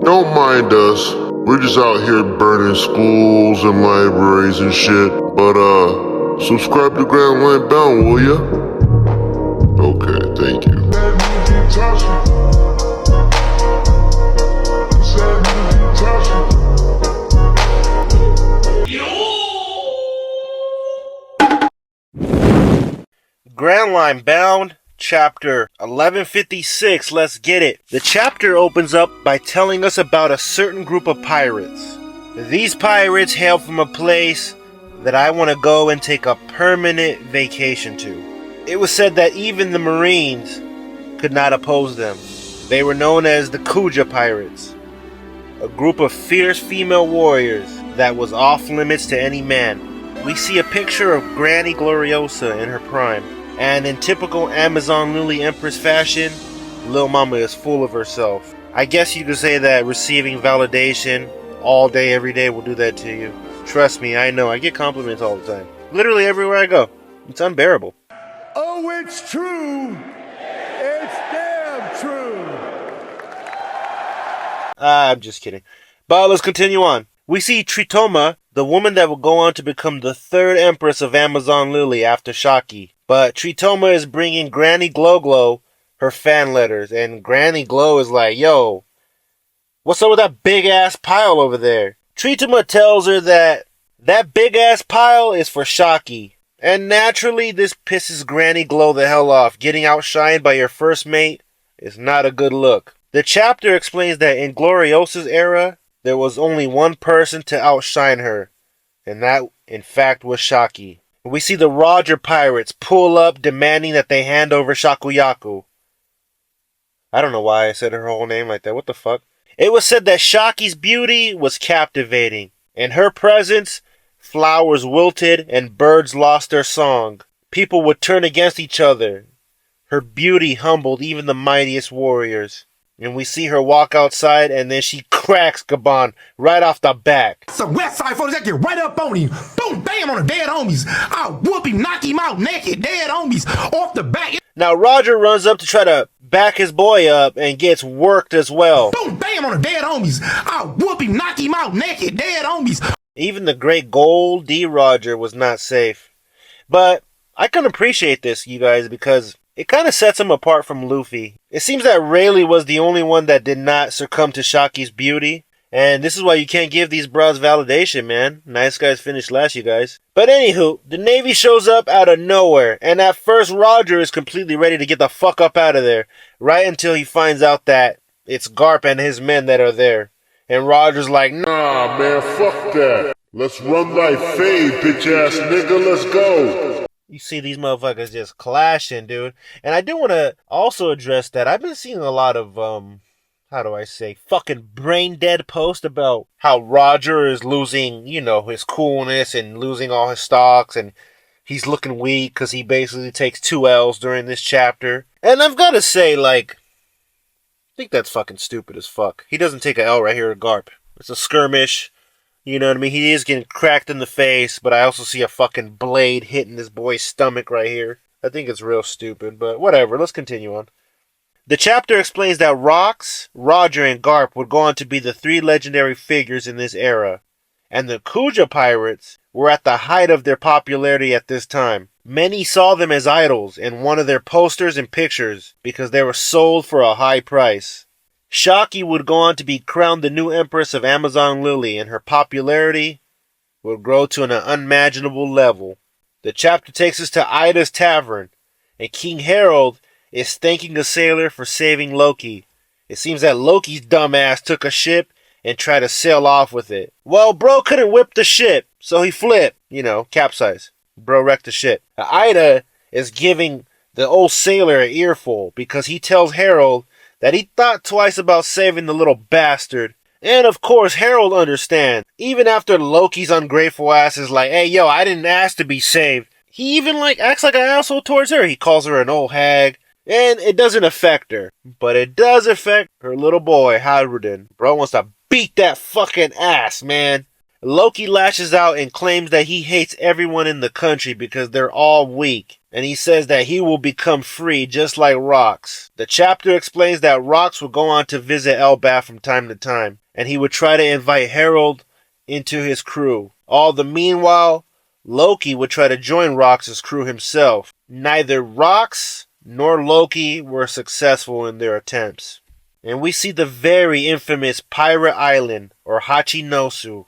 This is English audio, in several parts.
Don't mind us. We're just out here burning schools and libraries and shit. But, subscribe to Grand Line Bound, will ya? Okay, thank you. Grand Line Bound, Chapter 1156, let's get it. The chapter opens up by telling us about a certain group of pirates. These pirates hail from a place that I want to go and take a permanent vacation to. It was said that even the Marines could not oppose them. They were known as the Kuja Pirates, a group of fierce female warriors that was off limits to any man. We see a picture of Granny Gloriosa in her prime. And in typical Amazon Lily Empress fashion, Lil Mama is full of herself. I guess you could say that receiving validation all day, every day will do that to you. Trust me, I know. I get compliments all the time. Literally everywhere I go. It's unbearable. Oh, it's true. It's damn true. I'm just kidding. But let's continue on. We see Tritoma, the woman that will go on to become the third Empress of Amazon Lily after Shakky. But Tritoma is bringing Granny Glow her fan letters, and Granny Glow is like, yo, what's up with that big ass pile over there? Tritoma tells her that big ass pile is for Shakky. And naturally, this pisses Granny Glow the hell off. Getting outshined by your first mate is not a good look. The chapter explains that in Gloriosa's era, there was only one person to outshine her, and that, in fact, was Shakky. We see the Roger Pirates pull up demanding that they hand over Shakuyaku. I don't know why I said her whole name like that. What the fuck? It was said that Shakky's beauty was captivating. In her presence, flowers wilted and birds lost their song. People would turn against each other. Her beauty humbled even the mightiest warriors. And we see her walk outside, and then she cracks Gabon right off the back. Some west side folks that get right up on him. Boom, bam on the dead homies. I'll whoop him, knock him out naked, dead homies, off the back. Now Roger runs up to try to back his boy up and gets worked as well. Boom, bam on the dead homies. I'll whoop him, knock him out naked, dead homies. Even the great Gold D. Roger was not safe. But I can appreciate this, you guys, because it kind of sets him apart from Luffy. It seems that Rayleigh was the only one that did not succumb to Shakky's beauty. And this is why you can't give these bras validation, man. Nice guys finish last, you guys. But anywho, the Navy shows up out of nowhere. And at first, Roger is completely ready to get the fuck up out of there. Right until he finds out that it's Garp and his men that are there. And Roger's like, Nah, man, fuck that. Let's run like fade, bitch ass nigga. Let's go. You see these motherfuckers just clashing, dude. And I do want to also address that I've been seeing a lot of, how do I say, fucking brain dead posts about how Roger is losing, you know, his coolness and losing all his stocks, and he's looking weak because he basically takes 2 L's during this chapter. And I've got to say, like, I think that's fucking stupid as fuck. He doesn't take an L right here at Garp. It's a skirmish. You know what I mean? He is getting cracked in the face, but I also see a fucking blade hitting this boy's stomach right here. I think it's real stupid, but whatever. Let's continue on. The chapter explains that Rox, Roger, and Garp would go on to be the 3 legendary figures in this era. And the Kuja Pirates were at the height of their popularity at this time. Many saw them as idols and wanted their posters and pictures because they were sold for a high price. Shakky would go on to be crowned the new Empress of Amazon Lily, and her popularity would grow to an unimaginable level. The chapter takes us to Ida's Tavern, and King Harold is thanking a sailor for saving Loki. It seems that Loki's dumbass took a ship and tried to sail off with it. Well, bro couldn't whip the ship, so he flipped, capsized. Bro wrecked the ship. Ida is giving the old sailor an earful because he tells Harold that he thought twice about saving the little bastard. And of course, Harold understands. Even after Loki's ungrateful ass is like, hey, yo, I didn't ask to be saved. He even acts like an asshole towards her. He calls her an old hag. And it doesn't affect her. But it does affect her little boy, Hydrodin. Bro wants to beat that fucking ass, man. Loki lashes out and claims that he hates everyone in the country because they're all weak. And he says that he will become free just like Rox. The chapter explains that Rox would go on to visit Elbath from time to time, and he would try to invite Harold into his crew. All the meanwhile, Loki would try to join Rox's crew himself. Neither Rox nor Loki were successful in their attempts. And we see the very infamous Pirate Island, or Hachinosu.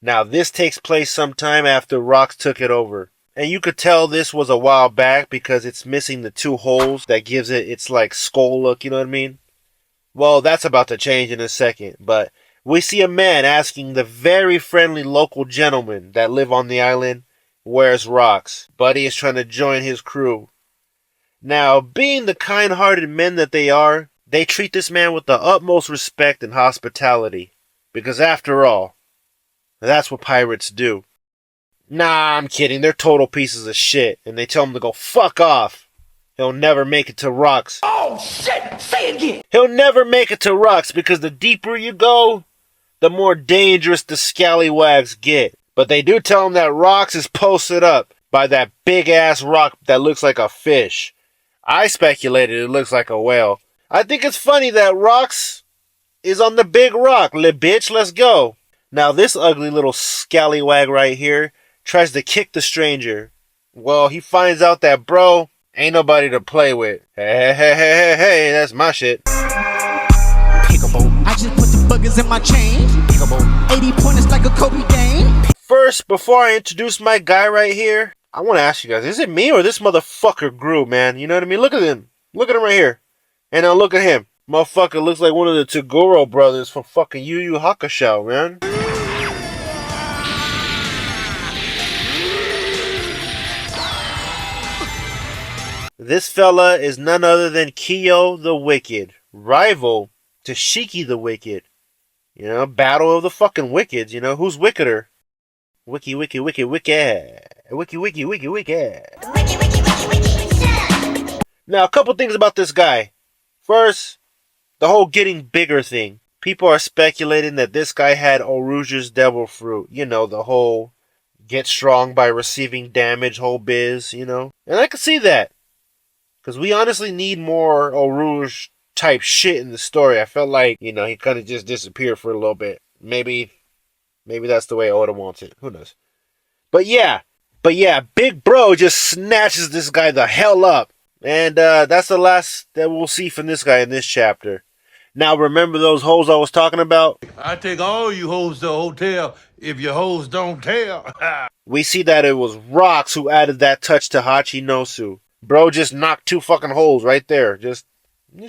Now this takes place sometime after Rox took it over. And you could tell this was a while back because it's missing the two holes that gives it its like skull look, you know what I mean? Well, that's about to change in a second, but we see a man asking the very friendly local gentlemen that live on the island, where's Rox? Buddy is trying to join his crew. Now, being the kind-hearted men that they are, they treat this man with the utmost respect and hospitality. Because after all, that's what pirates do. Nah, I'm kidding. They're total pieces of shit. And they tell him to go fuck off. He'll never make it to Rox. Oh, shit! Say it again! He'll never make it to Rox because the deeper you go, the more dangerous the scallywags get. But they do tell him that Rox is posted up by that big-ass rock that looks like a fish. I speculated it looks like a whale. I think it's funny that Rox is on the big rock. Bitch, let's go. Now this ugly little scallywag right here tries to kick the stranger. Well, he finds out that bro ain't nobody to play with. Hey, that's my shit. Pickable. I just put the buggers in my chain. Pickable. 80 pointers like a Kobe game. First, before I introduce my guy right here, I want to ask you guys, is it me or this motherfucker grew, man? You know what I mean? Look at him. Look at him right here. And now look at him. Motherfucker looks like one of the Toguro brothers from fucking Yu Yu Hakusho, man. This fella is none other than Kyo the Wicked, rival to Shakky the Wicked. You know, battle of the fucking wickeds, you know, who's wickeder? Wiki. Now, a couple things about this guy. First, the whole getting bigger thing. People are speculating that this guy had Oruja's devil fruit. You know, the whole get strong by receiving damage whole biz, you know. And I can see that. Because we honestly need more Oruj type shit in the story. I felt like, you know, he kind of just disappeared for a little bit. Maybe that's the way Oda wants it. Who knows? But yeah, Big Bro just snatches this guy the hell up. And that's the last that we'll see from this guy in this chapter. Now, remember those hoes I was talking about? I take all you hoes to a hotel if your hoes don't tell. We see that it was Rox who added that touch to Hachinosu. Bro just knocked two fucking holes right there. Just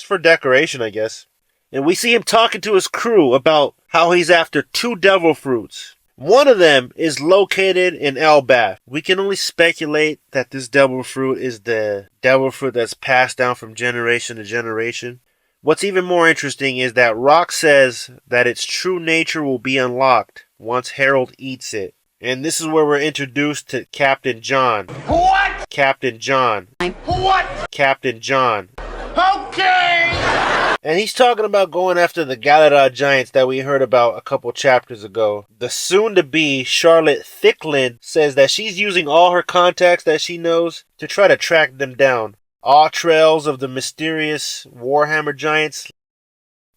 for decoration, I guess. And we see him talking to his crew about how he's after two devil fruits. One of them is located in Elbath. We can only speculate that this devil fruit is the devil fruit that's passed down from generation to generation. What's even more interesting is that Rox says that its true nature will be unlocked once Harold eats it. And this is where we're introduced to Captain John. What? Captain John. What? Captain John. Okay! And he's talking about going after the Galata giants that we heard about a couple chapters ago. The soon-to-be Charlotte Thickland says that she's using all her contacts that she knows to try to track them down. All trails of the mysterious Warhammer giants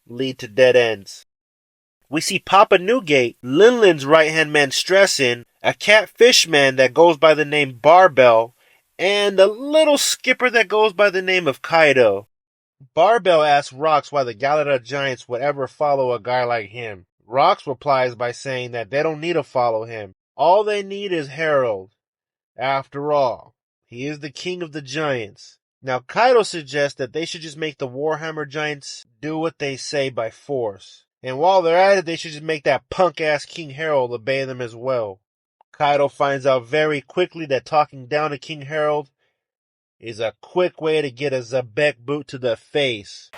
lead to dead ends. We see Papa Newgate, Linlin's right-hand man Stressin, a catfish man that goes by the name Barbell, and a little skipper that goes by the name of Kaido. Barbell asks Rox why the Galata giants would ever follow a guy like him. Rox replies by saying that they don't need to follow him. All they need is Harold. After all, he is the king of the giants. Now Kaido suggests that they should just make the Warhammer giants do what they say by force. And while they're at it, they should just make that punk-ass King Harold obey them as well. Kaido finds out very quickly that talking down to King Harold is a quick way to get a Zabek boot to the face.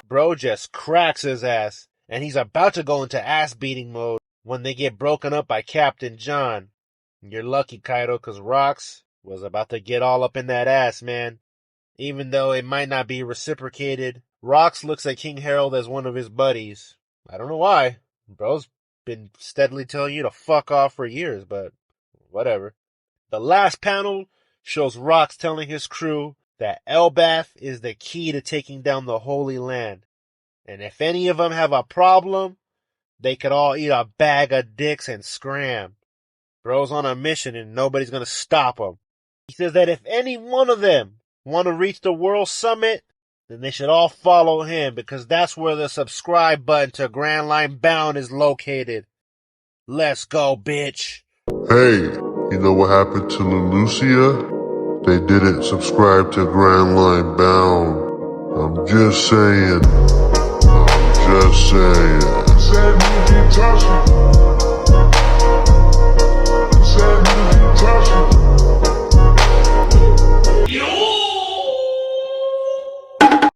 Bro just cracks his ass, and he's about to go into ass-beating mode when they get broken up by Captain John. You're lucky, Kaido, because Rox was about to get all up in that ass, man. Even though it might not be reciprocated, Rox looks at King Harold as one of his buddies. I don't know why. Bro's been steadily telling you to fuck off for years, but whatever. The last panel shows Rox telling his crew that Elbath is the key to taking down the Holy Land. And if any of them have a problem, they could all eat a bag of dicks and scram. Bro's on a mission and nobody's gonna stop him. He says that if any one of them want to reach the World Summit, then they should all follow him because that's where the subscribe button to Grand Line Bound is located. Let's go, bitch. Hey, you know what happened to Lelucia? They didn't subscribe to Grand Line Bound. I'm just saying.